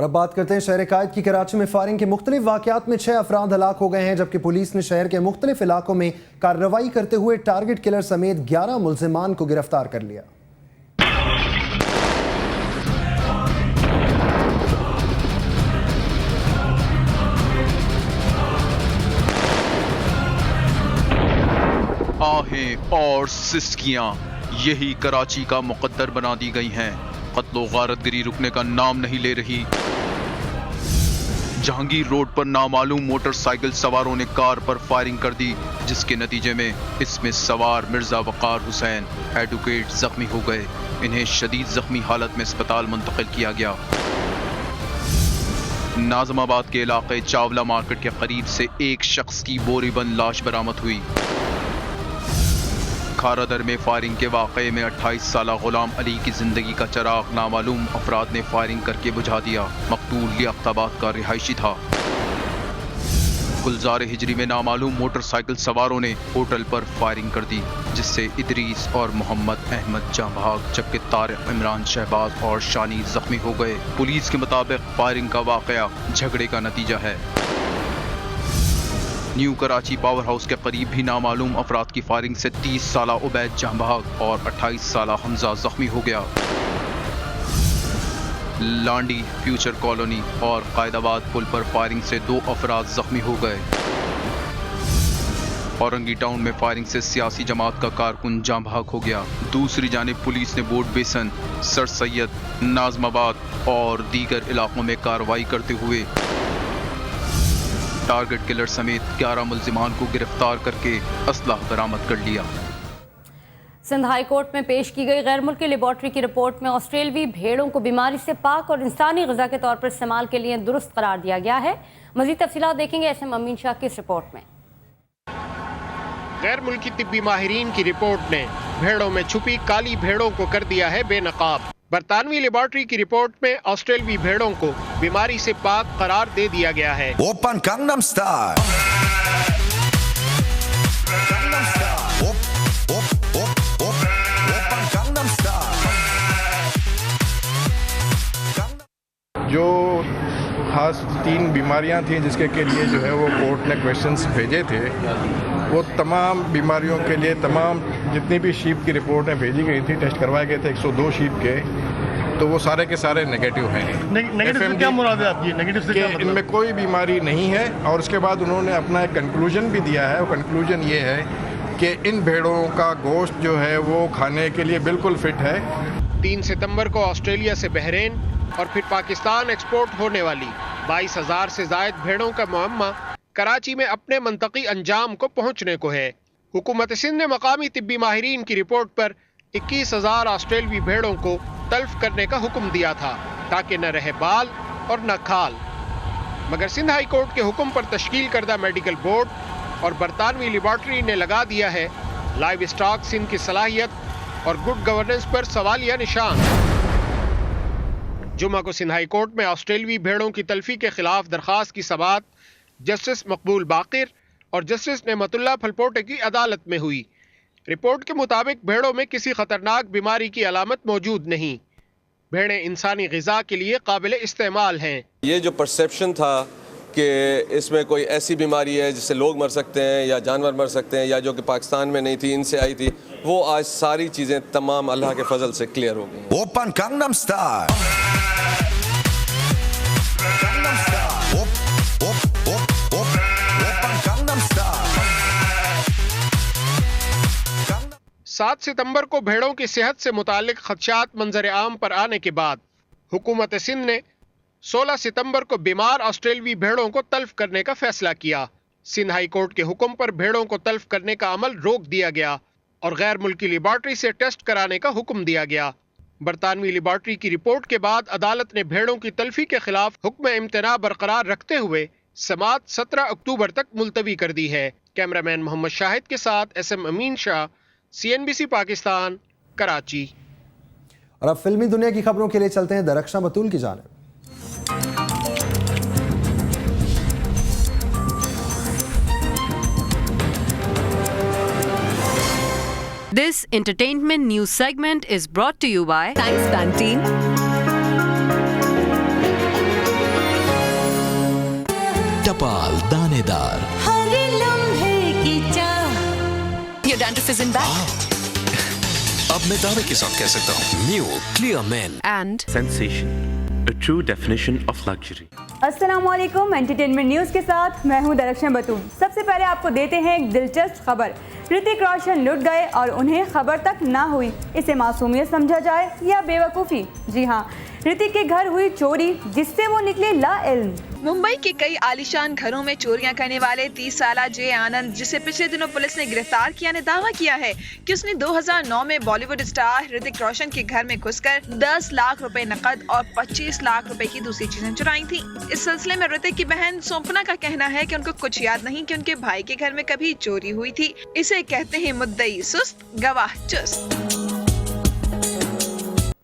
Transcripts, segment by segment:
और अब बात करते हैं शहर कायद की। कराची में फायरिंग के मुख्तलिफ वाकयात में 6 अफराद हलाक हो गए हैं, जबकि पुलिस ने शहर के मुख्तलिफ इलाकों में कार्रवाई करते हुए टारगेट किलर समेत 11 मुल्जिमान को गिरफ्तार कर लिया। आहें और सिसकियां यही कराची का मुकद्दर बना दी गई हैं। कत्लो गारतगिरी रुकने का नाम नहीं ले रही। जहांगीर रोड पर नामालूम मोटरसाइकिल सवारों ने कार पर फायरिंग कर दी, जिसके नतीजे में इसमें सवार मिर्जा वकार हुसैन एडवोकेट जख्मी हो गए। इन्हें शदीद जख्मी हालत में अस्पताल मुंतकिल किया गया। नाजमाबाद के इलाके चावला मार्केट के करीब से एक शख्स की बोरीबंद लाश बरामद हुई। खारादर में फायरिंग के वाक़े में 28 साला गुलाम अली की जिंदगी का चिराग नामालूम अफराद ने फायरिंग करके बुझा दिया। मकतूल लियाकताबाद का रिहायशी था। गुलजार हिजरी में नामालूम मोटरसाइकिल सवारों ने होटल पर फायरिंग कर दी, जिससे इदरीस और मोहम्मद अहमद जाँ भाग, जबकि तारिक, इमरान, शहबाज और शानी जख्मी हो गए। पुलिस के मुताबिक फायरिंग का वाक़या झगड़े का नतीजा है। न्यू कराची पावर हाउस के करीब भी नामालूम अफराद की फायरिंग से 30 साला उबैद जाँ भाग और 28 साला हमजा जख्मी हो गया। लांडी, फ्यूचर कॉलोनी और कायदाबाद पुल पर फायरिंग से 2 अफराद जख्मी हो गए। औरंगी टाउन में फायरिंग से सियासी जमात का कारकुन जाँ भाग हो गया। दूसरी जानिब पुलिस ने बोर्ड बेसन, सर सैयद, नाजमाबाद और दीगर इलाकों में कार्रवाई करते हुए टारगेट किलर समेत 11 मुल्जिमान को गिरफ्तार करके असलाह बरामद कर लिया। सिंध हाई कोर्ट में पेश की गई गैर मुल्की लेबॉर्ट्री की रिपोर्ट में ऑस्ट्रेलवी भेड़ों को बीमारी से पाक और इंसानी ग़िज़ा के तौर पर इस्तेमाल के लिए दुरुस्त करार दिया गया है। मज़ीद तफसीलात देखेंगे SM अमीन शाह की इस रिपोर्ट में। गैर मुल्की तिब्बी माहिरीन की रिपोर्ट ने भेड़ों में छुपी काली भेड़ों को कर दिया है बेनकाब। बरतानवी लेबॉर्ट्री की रिपोर्ट में ऑस्ट्रेलवी भेड़ों को बीमारी से पाक करार दे दिया गया है। ओपन कंगनम स्टाइल, जो खास 3 बीमारियां थी जिसके के लिए जो है वो कोर्ट ने क्वेश्चंस भेजे थे, वो तमाम बीमारियों के लिए तमाम जितनी भी शीप की रिपोर्टें भेजी गई थी, टेस्ट करवाए गए थे 102 शीप के, तो वो सारे के सारे नेगेटिव हैं। नेगेटिव से क्या मुराद है आपकी? नेगेटिव से क्या मतलब? इनमें कोई बीमारी नहीं है। और उसके बाद उन्होंने अपना एक कंक्लूजन भी दिया है। वो कंक्लूजन ये है कि इन भेड़ों का गोश्त जो है वो खाने के लिए बिल्कुल फिट है। 3 सितंबर को ऑस्ट्रेलिया से बहरीन और फिर पाकिस्तान एक्सपोर्ट होने वाली 22,000 से जायद भेड़ों का मुअम्मा कराची में अपने मंतकी अंजाम को पहुंचने को है। हुकूमत सिंध ने मकामी तिब्बी माहिरीन की रिपोर्ट पर 21,000 ऑस्ट्रेलवी भेड़ों को तल्फ करने का हुक्म दिया था, ताकि न रहे बाल और न खाल। मगर सिंध हाई कोर्ट के हुक्म पर तश्कील करदा मेडिकल बोर्ड और बरतानवी लेबॉर्ट्री ने लगा दिया है लाइव स्टॉक सिंध की सलाहियत और गुड गवर्नेंस पर सवालिया निशान। जुमा को सिंध हाई कोर्ट में ऑस्ट्रेलवी भेड़ों की तल्फी के खिलाफ दरखास्त की समाअत जस्टिस मकबूल बाकिर और जस्टिस नेमतुल्लाह फलपोटे की अदालत में हुई। रिपोर्ट के मुताबिक भेड़ों में किसी खतरनाक बीमारी की अलामत मौजूद नहीं। भेड़ें इंसानी ग़िज़ा के लिए काबिल इस्तेमाल हैं। ये जो परसेप्शन था कि इसमें कोई ऐसी बीमारी है जिससे लोग मर सकते हैं या जानवर मर सकते हैं, या जो कि पाकिस्तान में नहीं थी, इनसे आई थी, वो आज सारी चीज़ें तमाम अल्लाह के फजल से क्लियर हो गई। ओपन कंगनम स्टाइल, 7 सितंबर को भेड़ों की सेहत से मुतालिक खदशात मंजर आम पर आने के बाद हुकूमत सिंध ने 16 सितंबर को बीमार ऑस्ट्रेलवी भेड़ों को तल्फ करने का फैसला किया। सिंध हाई कोर्ट के हुक्म पर भेड़ों को तल्फ करने का अमल रोक दिया गया और गैर मुल्की लेबॉर्ट्री से टेस्ट कराने का हुक्म दिया गया। बरतानवी लेबॉर्ट्री की रिपोर्ट के बाद अदालत ने भेड़ों की तल्फी के खिलाफ हुक्म इम्तना बरकरार रखते हुए समाअत 17 अक्टूबर तक मुलतवी कर दी है। कैमरामैन मोहम्मद शाहिद के साथ SM अमीन शाह, CNBC पाकिस्तान, कराची। और अब फिल्मी दुनिया की खबरों के लिए चलते हैं दरख्शां बतूल की जानिब। This entertainment news segment is brought to you by Thanks Pantene. दानेदार। हर लम्हे की चाह। Your dandruff is in back. अब मैं दावे के साथ कह सकता हूँ new clear man And Sensation, a true definition of luxury. अस्सलामुअलैकुम, एंटरटेनमेंट न्यूज़ के साथ मैं हूं दरख्शन बतून। सबसे पहले आपको देते हैं एक दिलचस्प खबर। ऋतिक रोशन लुट गए और उन्हें खबर तक ना हुई। इसे मासूमियत समझा जाए या बेवकूफ़ी? जी हाँ, ऋतिक के घर हुई चोरी जिससे वो निकले लाइल्म। मुंबई के कई आलीशान घरों में चोरियां करने वाले 30 साला जे आनंद, जिसे पिछले दिनों पुलिस ने गिरफ्तार किया, ने दावा किया है कि उसने 2009 में बॉलीवुड स्टार ऋतिक रोशन के घर में घुसकर 10 लाख रुपए नकद और 25 लाख रुपए की दूसरी चीजें चुराई थी। इस सिलसिले में ऋतिक की बहन सोपना का कहना है कि उनको कुछ याद नहीं कि उनके भाई के घर में कभी चोरी हुई थी। इसे कहते हैं मुद्दई सुस्त गवाह चुस्त।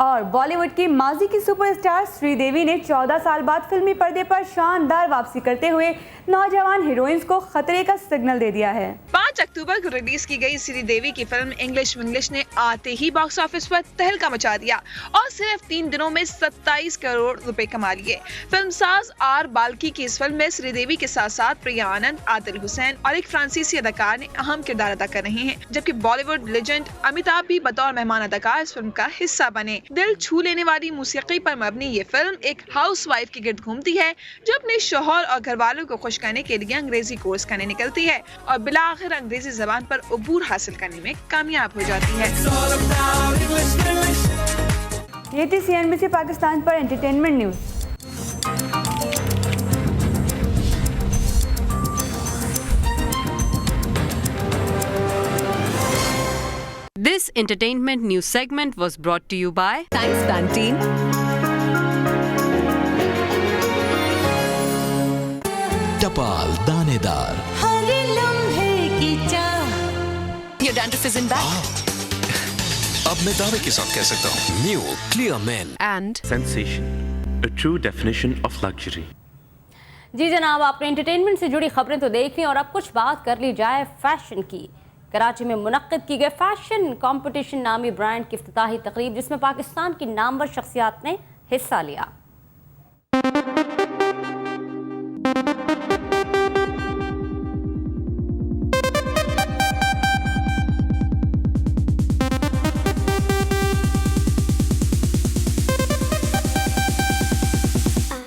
और बॉलीवुड की माजी की सुपरस्टार श्रीदेवी ने 14 साल बाद फिल्मी पर्दे पर शानदार वापसी करते हुए नौजवान हीरोइंस को खतरे का सिग्नल दे दिया है। 5 अक्टूबर को रिलीज की गई श्रीदेवी की फिल्म इंग्लिश विंग्लिश ने आते ही बॉक्स ऑफिस पर तहलका मचा दिया और सिर्फ 3 दिनों में 27 करोड़ रुपए कमा लिए। फिल्मसाज आर बाल्की की इस फिल्म में श्रीदेवी के साथ साथ प्रिया आनंद, आदिल हुसैन और एक फ्रांसीसी अदाकार ने अहम किरदार अदा कर रहे हैं, जबकि बॉलीवुड लेजेंड अमिताभ भी बतौर मेहमान अदाकार इस फिल्म का हिस्सा बने। दिल छू लेने वाली मूसीकी पर मबनी ये फिल्म एक हाउसवाइफ की गिर्द घूमती है जो अपने शौहर और घर वालों को खुश करने के लिए अंग्रेजी कोर्स करने निकलती है और बिलाखिर अंग्रेजी जबान पर अबूर हासिल करने में कामयाब हो जाती है। ये थी CNBC पाकिस्तान पर entertainment news. this entertainment news segment was brought to you by Thanks Pantene. टपाल दानेदार। हर लम्हे की चाह। Your dandruff is in back. अब मैं दावे के साथ कह सकता हूँ new clear man And Sensation, a true definition of luxury. जी जनाब, आपने एंटरटेनमेंट से जुड़ी खबरें तो देख ली और अब कुछ बात कर ली जाए फैशन की। कराची में मुनक्किद की गई फैशन कंपटीशन नामी ब्रांड की इफ्तिताही तकरीब, जिसमें पाकिस्तान की नामवर शख्सियात ने हिस्सा लिया।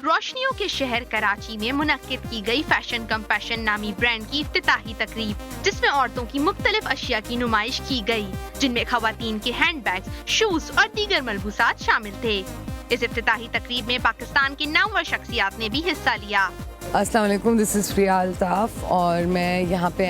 रोशनियों के शहर कराची में मुनक्किद की गई फैशन कंपैशन नामी ब्रांड की इफ्तिताही तकरीब, जिसमें औरतों की मुख्तलिफ अशिया की नुमाइश की गई, जिनमें खवातीन के हैंडबैग्स, शूज और दीगर मलबूसात शामिल थे। इस इफ्तिताही तकरीब में पाकिस्तान की नामवर शख्सियात ने भी हिस्सा लिया। अस्सलाम वालेकुम, दिस इज़ प्रिया अल्ताफ और मैं यहाँ पे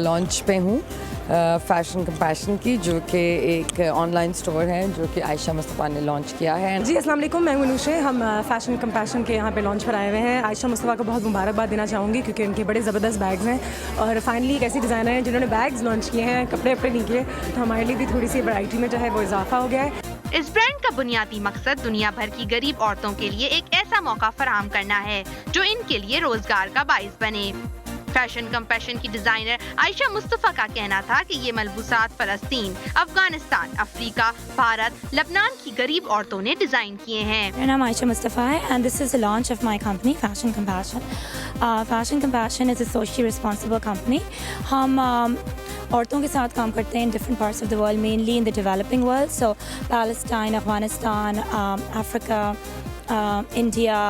लॉन्च पे हूँ फैशन कंपैशन की, जो कि एक ऑनलाइन स्टोर है जो कि आयशा मुस्तफ़ा ने लॉन्च किया है। जी अस्सलाम वालेकुम, मैं मनुष्य, हम फैशन कंपैशन के यहाँ पे लॉन्च पर आए हुए हैं। आयशा मुस्तफ़ा को बहुत मुबारकबाद देना चाहूँगी क्योंकि उनके बड़े ज़बरदस्त बैग्स हैं और फाइनली एक ऐसी डिज़ाइनर है जिन्होंने बैग्स लॉन्च किए हैं, कपड़े अपने नहीं किए, तो हमारे लिए भी थोड़ी सी वैरायटी में जो है वो इजाफा हो गया है। इस ब्रांड का बुनियादी मकसद दुनिया भर की गरीब औरतों के लिए एक ऐसा मौका फराहम करना है जो इनके लिए रोजगार का बाइस बने। फैशन कंपैशन की डिजाइनर आयशा मुस्तफ़ा का कहना था कि ये मलबूसात फलस्तीन, अफगानिस्तान, अफ्रीका, भारत, लबनान की गरीब औरतों ने डिजाइन किए हैं। मेरा नाम आयशा मुस्तफ़ा है and this is the launch of my company fashion compassion. Fashion compassion is a socially responsible company. हम औरतों के साथ काम करते हैं in different parts of the world, mainly in the developing world, so Palestine, Afghanistan, Africa, India,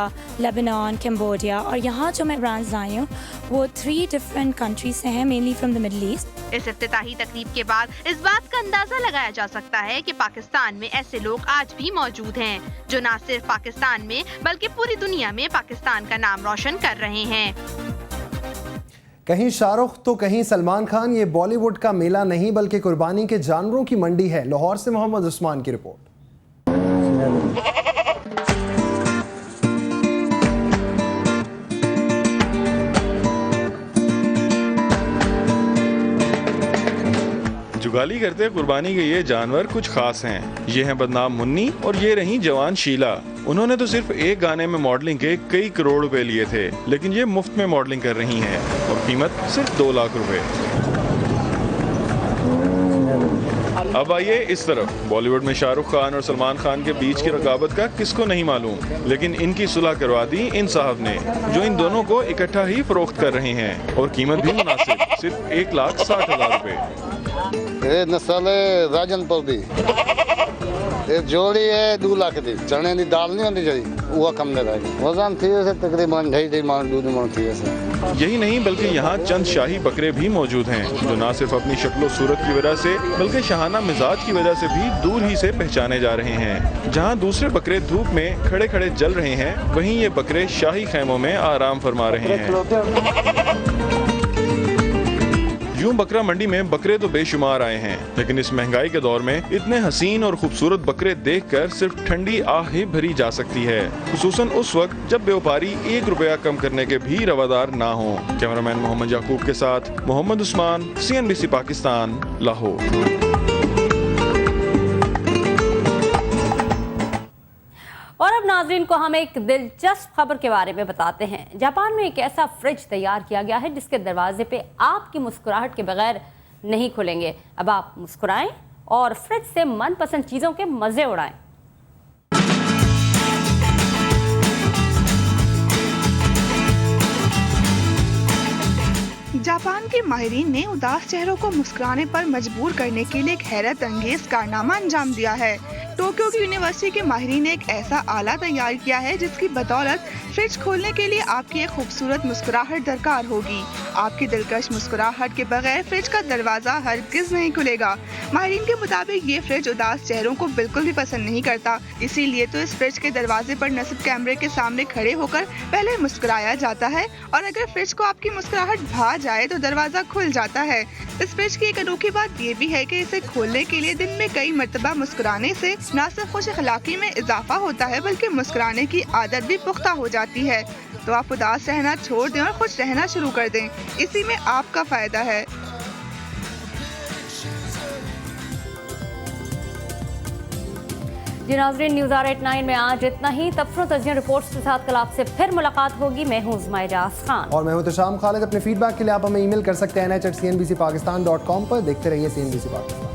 Lebanon, Cambodia, और यहाँ जो मैं ब्रांड्स आई हूँ वो 3 डिफरेंट कंट्रीज से हैं, mainly from the middle east. इस इफ्तिताही तकरीब के बाद इस बात का अंदाजा लगाया जा सकता है कि पाकिस्तान में ऐसे लोग आज भी मौजूद हैं जो न सिर्फ पाकिस्तान में बल्कि पूरी दुनिया में पाकिस्तान का नाम रोशन कर रहे हैं। कहीं शाहरुख तो कहीं सलमान खान, ये बॉलीवुड का मेला नहीं बल्कि कुर्बानी के जानवरों की मंडी है। लाहौर से मोहम्मद उस्मान की रिपोर्ट। जुगाली करते कुर्बानी के ये जानवर कुछ खास हैं। ये हैं बदनाम मुन्नी और ये रही जवान शीला। उन्होंने तो सिर्फ एक गाने में मॉडलिंग के कई करोड़ रुपए लिए थे, लेकिन ये मुफ्त में मॉडलिंग कर रही हैं और कीमत सिर्फ 2 लाख रुपए। अब आइए इस तरफ, बॉलीवुड में शाहरुख खान और सलमान खान के बीच की रकाबत का किसको नहीं मालूम, लेकिन इनकी सुलह करवा दी इन साहब ने, जो इन दोनों को इकट्ठा ही फरोख्त कर रहे हैं और कीमत भी मुनासिब, सिर्फ 1,60,000 रुपए। ये नस्ल है राजनपुर दी, ये जोड़ी है 2 लाख दी, चने की दाल नहीं होती जी, वो कम दे रही वजन थी वैसे तकरीबन 2.5 मन 2 मन थी वैसे। यही नहीं बल्कि यहाँ चंद शाही बकरे भी मौजूद हैं, जो न सिर्फ अपनी शक्ल सूरत की वजह से बल्कि शाहाना मिजाज की वजह से भी दूर ही से पहचाने जा रहे हैं। जहाँ दूसरे बकरे धूप में खड़े खड़े जल रहे हैं, वहीं ये बकरे शाही खैमों में आराम फरमा रहे हैं। यूं बकरा मंडी में बकरे तो बेशुमार आए हैं, लेकिन इस महंगाई के दौर में इतने हसीन और खूबसूरत बकरे देखकर सिर्फ ठंडी आह ही भरी जा सकती है, खुसूसन उस वक्त जब व्यापारी 1 रुपया कम करने के भी रवादार ना हो। कैमरामैन मोहम्मद याकूब के साथ मोहम्मद उस्मान, CNBC पाकिस्तान, लाहौर। और अब नाजरीन को हम एक दिलचस्प खबर के बारे में बताते हैं। जापान में एक ऐसा फ्रिज तैयार किया गया है जिसके दरवाजे पे आपकी मुस्कुराहट के बगैर नहीं खुलेंगे। अब आप मुस्कुराएं और फ्रिज से मनपसंद चीज़ों के मज़े उड़ाएं। जापान के माहिरीन ने उदास चेहरों को मुस्कुराने पर मजबूर करने के लिए एक हैरत अंगेज कारनामा अंजाम दिया है। टोक्यो की यूनिवर्सिटी के माहिरीन ने एक ऐसा आला तैयार किया है जिसकी बदौलत फ्रिज खोलने के लिए आपकी एक खूबसूरत मुस्कुराहट दरकार होगी। आपकी दिलकश मुस्कुराहट के बगैर फ्रिज का दरवाजा हरगिज नहीं खुलेगा। माहिरीन के मुताबिक ये फ्रिज उदास चेहरों को बिल्कुल भी पसंद नहीं करता, इसीलिए तो इस फ्रिज के दरवाजे पर नस्ब कैमरे के सामने खड़े होकर पहले मुस्कुराया जाता है और अगर फ्रिज को आपकी मुस्कुराहट भा जाए तो दरवाजा खुल जाता है। इस फ्रिज की एक अनोखी बात ये भी है कि इसे खोलने के लिए दिन में कई मर्तबा मुस्कुराने से न सिर्फ खुश अखलाकी में इजाफा होता है बल्कि मुस्कुराने की आदत भी पुख्ता हो जाती है। तो आप उदास रहना छोड़ दें और खुश रहना शुरू कर दें, इसी में आपका फायदा है। जी नाज़रीन, न्यूज़ R89 में आज इतना ही। तबसरों तज़िया रिपोर्ट्स के साथ कल आपसे फिर मुलाकात होगी। मैं हूँ उज़मा इजाज़ खान और मैं हूँ तशाम खालिद। अपने फीडबैक के लिए आप हमें ईमेल कर सकते हैं NH@CNBCPakistan.com पर। देखते रहिए CNBC पाकिस्तान।